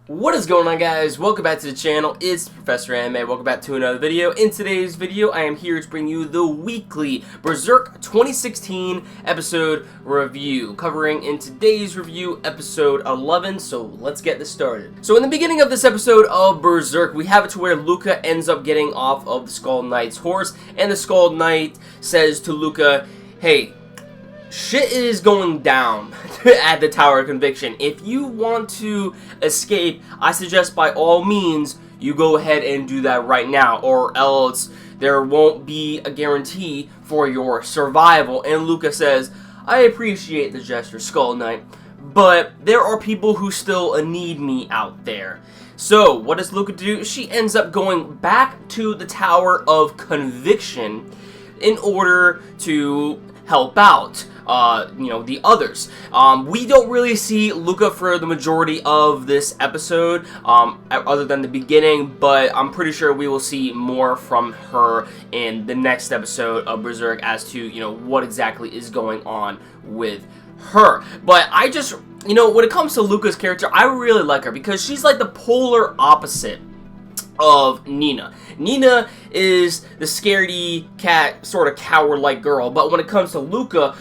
What is going on, guys? Welcome back to the channel. It's Professor Anime. Welcome back to another video. In today's video, I am here to bring you the weekly Berserk 2016 episode review, covering in today's review episode 11. So let's get this started. So in the beginning of this episode of Berserk, we have it to where Luca ends up getting off of the Skull Knight's horse, and the Skull Knight says to Luca, "Hey, shit is going down at the Tower of Conviction. If you want to escape, I suggest by all means you go ahead and do that right now, or else there won't be a guarantee for your survival." And Luca says, "I appreciate the gesture, Skull Knight, but there are people who still need me out there." So what does Luca do? She ends up going back to the Tower of Conviction in order to help out the others. We don't really see Luca for the majority of this episode, other than the beginning, but I'm pretty sure we will see more from her in the next episode of Berserk as to, what exactly is going on with her. But I just, when it comes to Luca's character, I really like her because she's like the polar opposite of Nina. Nina is the scaredy cat, sort of coward-like girl, but when it comes to Luca,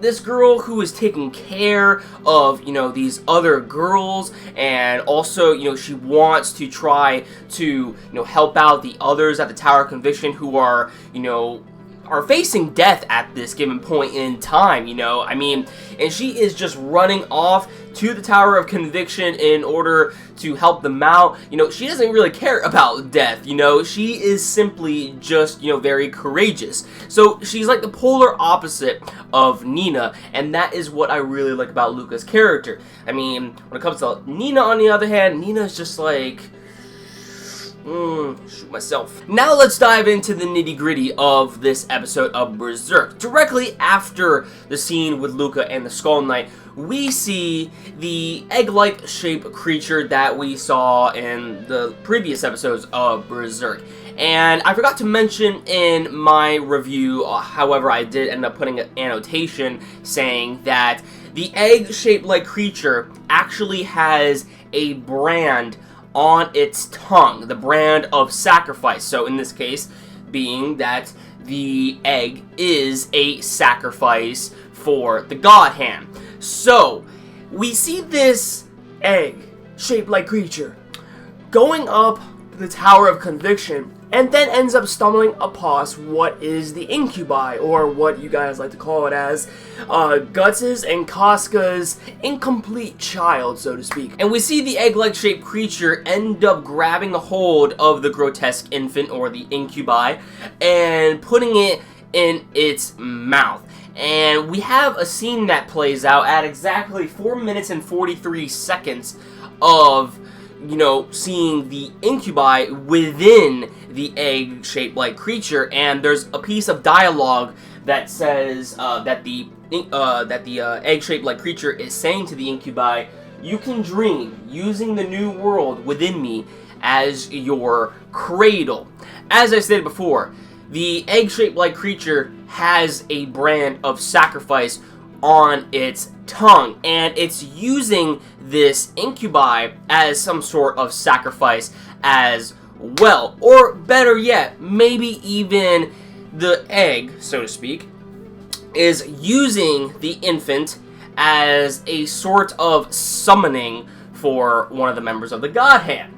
this girl who is taking care of, these other girls, and also, she wants to try to, help out the others at the Tower of Conviction who are, are facing death at this given point in time, and she is just running off to the Tower of Conviction in order to help them out. She doesn't really care about death, she is simply just, very courageous. So she's like the polar opposite of Nina, and that is what I really like about Luca's character. When it comes to Nina, on the other hand, Nina is just like, shoot myself. Now let's dive into the nitty-gritty of this episode of Berserk. Directly after the scene with Luca and the Skull Knight, we see the egg-like shaped creature that we saw in the previous episodes of Berserk. And I forgot to mention in my review, however, I did end up putting an annotation saying that the egg-shaped like creature actually has a brand on its tongue, the brand of sacrifice. So in this case, being that the egg is a sacrifice for the God Hand. So we see this egg-shaped like creature going up the Tower of Conviction, and then ends up stumbling upon what is the incubi, or what you guys like to call it as Guts' and Casca's incomplete child, so to speak. And we see the egg-like shaped creature end up grabbing a hold of the grotesque infant, or the incubi, and putting it in its mouth. And we have a scene that plays out at exactly 4 minutes and 43 seconds of seeing the incubi within the egg-shaped like creature, and there's a piece of dialogue that says that the egg-shaped like creature is saying to the incubi, "You can dream using the new world within me as your cradle." As I stated before, the egg-shaped like creature has a brand of sacrifice on its tongue, and it's using this incubi as some sort of sacrifice as well. Or better yet, maybe even the egg, so to speak, is using the infant as a sort of summoning for one of the members of the God Hand.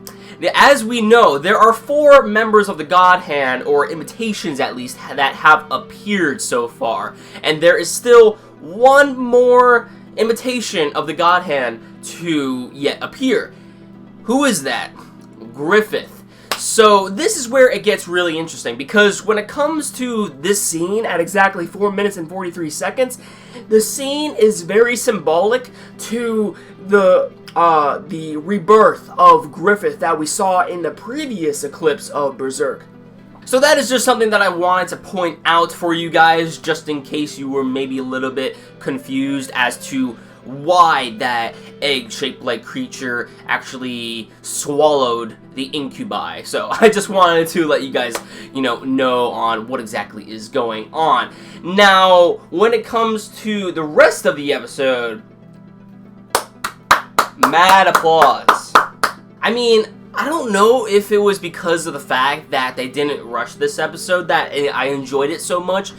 As we know, there are 4 members of the God Hand, or imitations at least, that have appeared so far, and there is still one more imitation of the God Hand to yet appear. Who is that? Griffith. So this is where it gets really interesting, because when it comes to this scene at exactly 4 minutes and 43 seconds, the scene is very symbolic to the rebirth of Griffith that we saw in the previous eclipse of Berserk. So that is just something that I wanted to point out for you guys, just in case you were maybe a little bit confused as to why that egg-shaped like creature actually swallowed the incubi. So I just wanted to let you guys, know on what exactly is going on. Now, when it comes to the rest of the episode, mad applause. I mean, I don't know if it was because of the fact that they didn't rush this episode that I enjoyed it so much.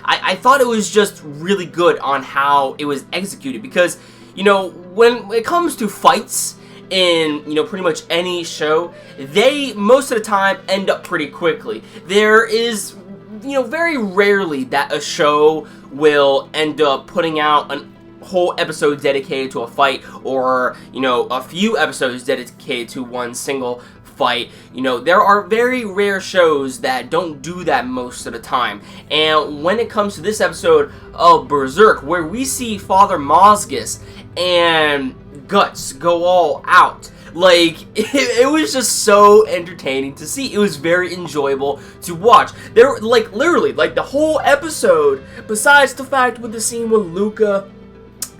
I thought it was just really good on how it was executed, because, you know, when it comes to fights in, you know, pretty much any show, they, most of the time, end up pretty quickly. There is, you know, very rarely that a show will end up putting out a whole episode dedicated to a fight, or, you know, a few episodes dedicated to one single fight. You know, there are very rare shows that don't do that most of the time. And when it comes to this episode of Berserk, where we see Father Mozgus and Guts go all out, like, it was just so entertaining to see. It was very enjoyable to watch. There, like, literally, like, the whole episode, besides the fact with the scene with Luca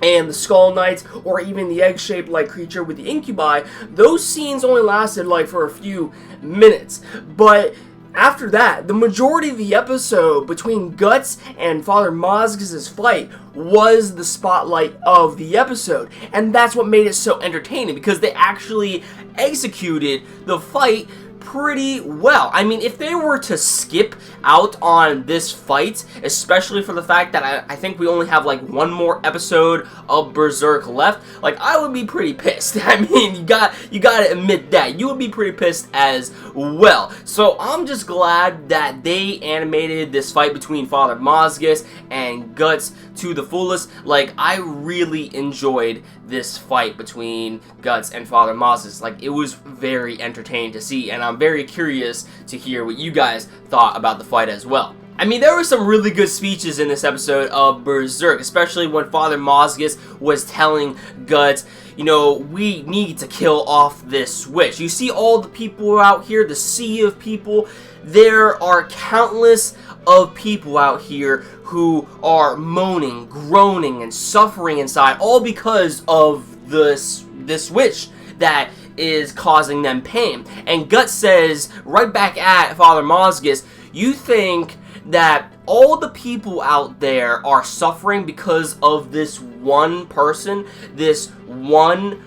and the Skull Knights, or even the egg-shaped like creature with the incubi, those scenes only lasted like for a few minutes. But after that, the majority of the episode between Guts and Father Mozgus' fight was the spotlight of the episode. And that's what made it so entertaining, because they actually executed the fight pretty well. I mean, if they were to skip out on this fight, especially for the fact that I think we only have like one more episode of Berserk left, like, I would be pretty pissed. I mean, you gotta admit that. You would be pretty pissed as well. So I'm just glad that they animated this fight between Father Mozgus and Guts to the fullest. Like, I really enjoyed this fight between Guts and Father Mozgus. Like, it was very entertaining to see, and I'm very curious to hear what you guys thought about the fight as well. I mean, there were some really good speeches in this episode of Berserk, especially when Father Mozgus was telling Guts, you know, we need to kill off this switch. You see all the people out here, the sea of people. There are countless of people out here who are moaning, groaning, and suffering inside, all because of this switch that is causing them pain. And Guts says right back at Father Mozgus, you think that all the people out there are suffering because of this one person, this one,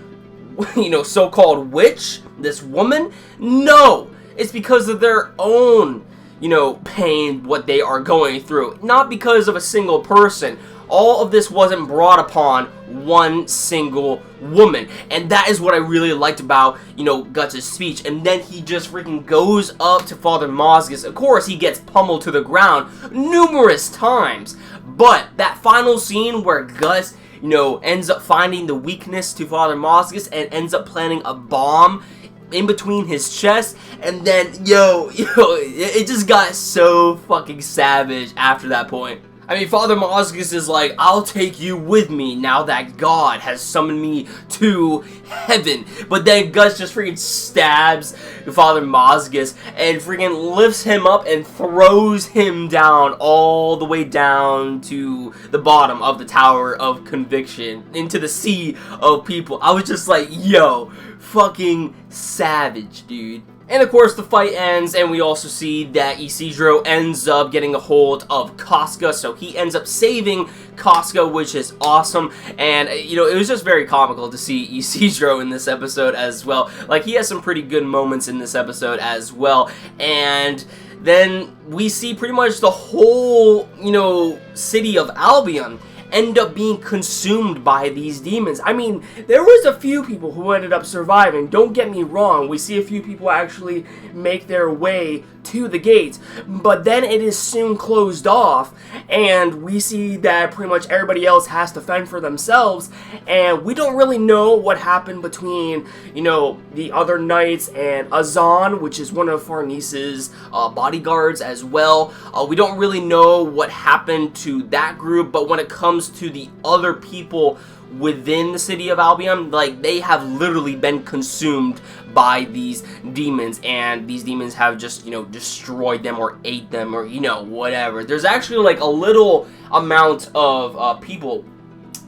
you know, so-called witch, this woman? No, it's because of their own, you know, pain, what they are going through, not because of a single person. All of this wasn't brought upon one single woman. And that is what I really liked about, you know, Guts' speech. And then he just freaking goes up to Father Mozgus. Of course, he gets pummeled to the ground numerous times. But that final scene where Guts, you know, ends up finding the weakness to Father Mozgus and ends up planting a bomb in between his chest, and then, it just got so fucking savage after that point. I mean, Father Mozgus is like, I'll take you with me now that God has summoned me to heaven. But then Guts just freaking stabs Father Mozgus and freaking lifts him up and throws him down, all the way down to the bottom of the Tower of Conviction, into the sea of people. I was just like, yo, fucking savage, dude. And of course the fight ends, and we also see that Isidro ends up getting a hold of Casca, so he ends up saving Casca, which is awesome. And, you know, it was just very comical to see Isidro in this episode as well. Like, he has some pretty good moments in this episode as well. And then we see pretty much the whole, you know, city of Albion end up being consumed by these demons. I mean, there was a few people who ended up surviving, don't get me wrong. We see a few people actually make their way to the gates, but then it is soon closed off, and we see that pretty much everybody else has to fend for themselves, and we don't really know what happened between, you know, the other knights and Azan, which is one of Farnese's bodyguards as well. We don't really know what happened to that group, but when it comes to the other people within the city of Albion, like, they have literally been consumed by these demons, and these demons have just, you know, destroyed them or ate them, or, you know, whatever. There's actually like a little amount of people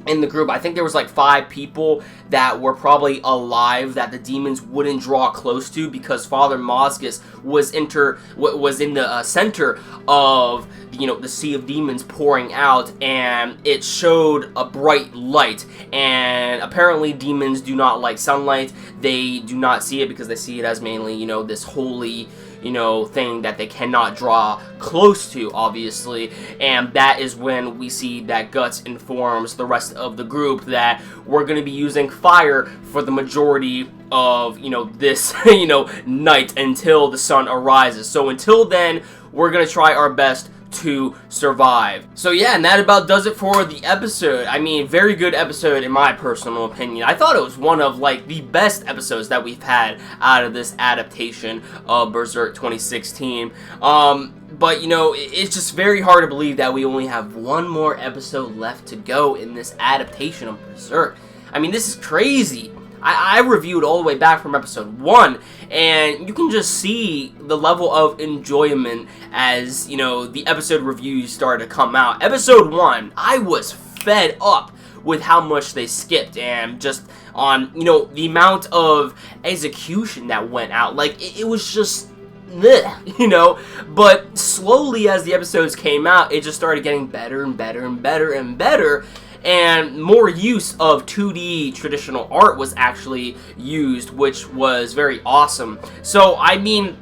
in the group. I think there was like 5 people that were probably alive that the demons wouldn't draw close to, because Father Mozgus was in the center of, you know, the sea of demons pouring out, and it showed a bright light. And apparently demons do not like sunlight. They do not see it because they see it as mainly, you know, this holy, you know, thing that they cannot draw close to, obviously. And that is when we see that Guts informs the rest of the group that we're going to be using fire for the majority of, you know, this, you know, night until the sun arises. So until then, we're going to try our best to survive. So yeah, and that about does it for the episode. I mean, very good episode in my personal opinion. I thought it was one of like the best episodes that we've had out of this adaptation of Berserk 2016. But you know, it's just very hard to believe that we only have one more episode left to go in this adaptation of Berserk. I mean, this is crazy. I reviewed all the way back from episode 1, and you can just see the level of enjoyment as, you know, the episode reviews started to come out. Episode 1, I was fed up with how much they skipped, and just on, you know, the amount of execution that went out. Like, it was just, bleh, you know, but slowly as the episodes came out, it just started getting better and better and better and better. And more use of 2D traditional art was actually used, which was very awesome. So, I mean,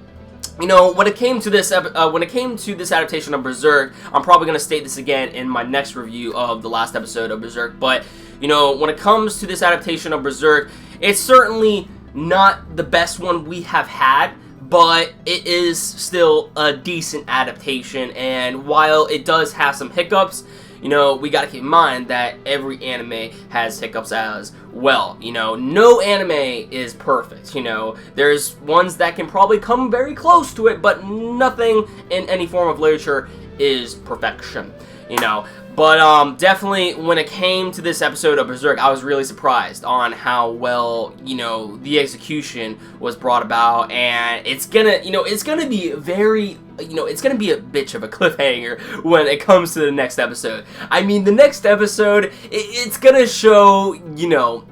you know, when it came to this adaptation of Berserk, I'm probably going to state this again in my next review of the last episode of Berserk, but, you know, when it comes to this adaptation of Berserk, it's certainly not the best one we have had, but it is still a decent adaptation. And while it does have some hiccups, you know, we gotta keep in mind that every anime has hiccups as well. You know, no anime is perfect, you know. There's ones that can probably come very close to it, but nothing in any form of literature is perfection, you know. But definitely when it came to this episode of Berserk, I was really surprised on how well, you know, the execution was brought about. And it's gonna, you know, it's gonna be very, you know, it's gonna be a bitch of a cliffhanger when it comes to the next episode. I mean, the next episode, it's gonna show, you know,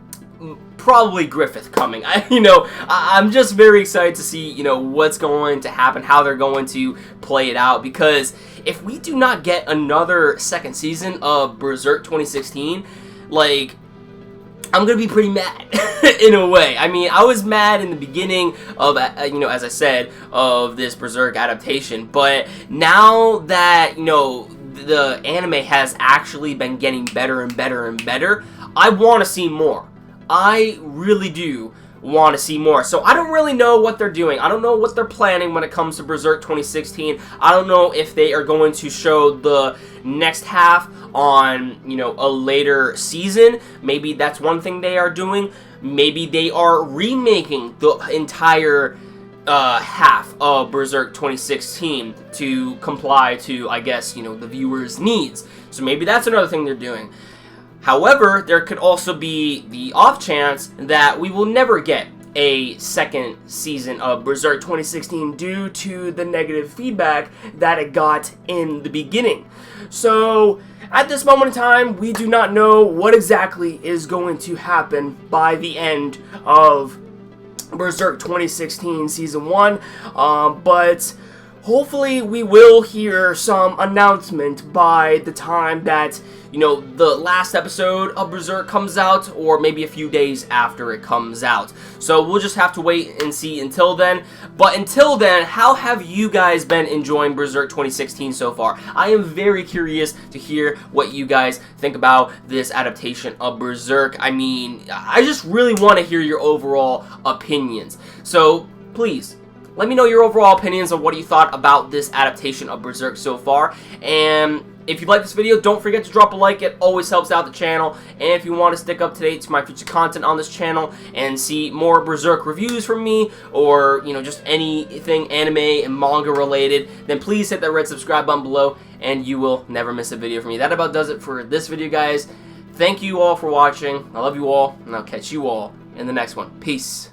probably Griffith coming. I'm just very excited to see, you know, what's going to happen, how they're going to play it out, because if we do not get another second season of Berserk 2016, like, I'm gonna be pretty mad in a way. I mean, I was mad in the beginning of, you know, as I said, of this Berserk adaptation, but now that, you know, the anime has actually been getting better and better and better, I want to see more. I really do want to see more. So I don't really know what they're doing. I don't know what they're planning when it comes to Berserk 2016. I don't know if they are going to show the next half on, you know, a later season. Maybe that's one thing they are doing. Maybe they are remaking the entire half of Berserk 2016 to comply to, I guess, you know, the viewers' needs. So maybe that's another thing they're doing. However, there could also be the off chance that we will never get a second season of Berserk 2016 due to the negative feedback that it got in the beginning. So, at this moment in time, we do not know what exactly is going to happen by the end of Berserk 2016 Season 1, but hopefully we will hear some announcement by the time that, you know, the last episode of Berserk comes out, or maybe a few days after it comes out. So we'll just have to wait and see until then. But until then, how have you guys been enjoying Berserk 2016 so far? I am very curious to hear what you guys think about this adaptation of Berserk. I mean, I just really want to hear your overall opinions. So please, let me know your overall opinions on what you thought about this adaptation of Berserk so far. And if you like this video, don't forget to drop a like. It always helps out the channel. And if you want to stick up to date to my future content on this channel and see more Berserk reviews from me, or, you know, just anything anime and manga related, then please hit that red subscribe button below and you will never miss a video from me. That about does it for this video, guys. Thank you all for watching. I love you all, and I'll catch you all in the next one. Peace.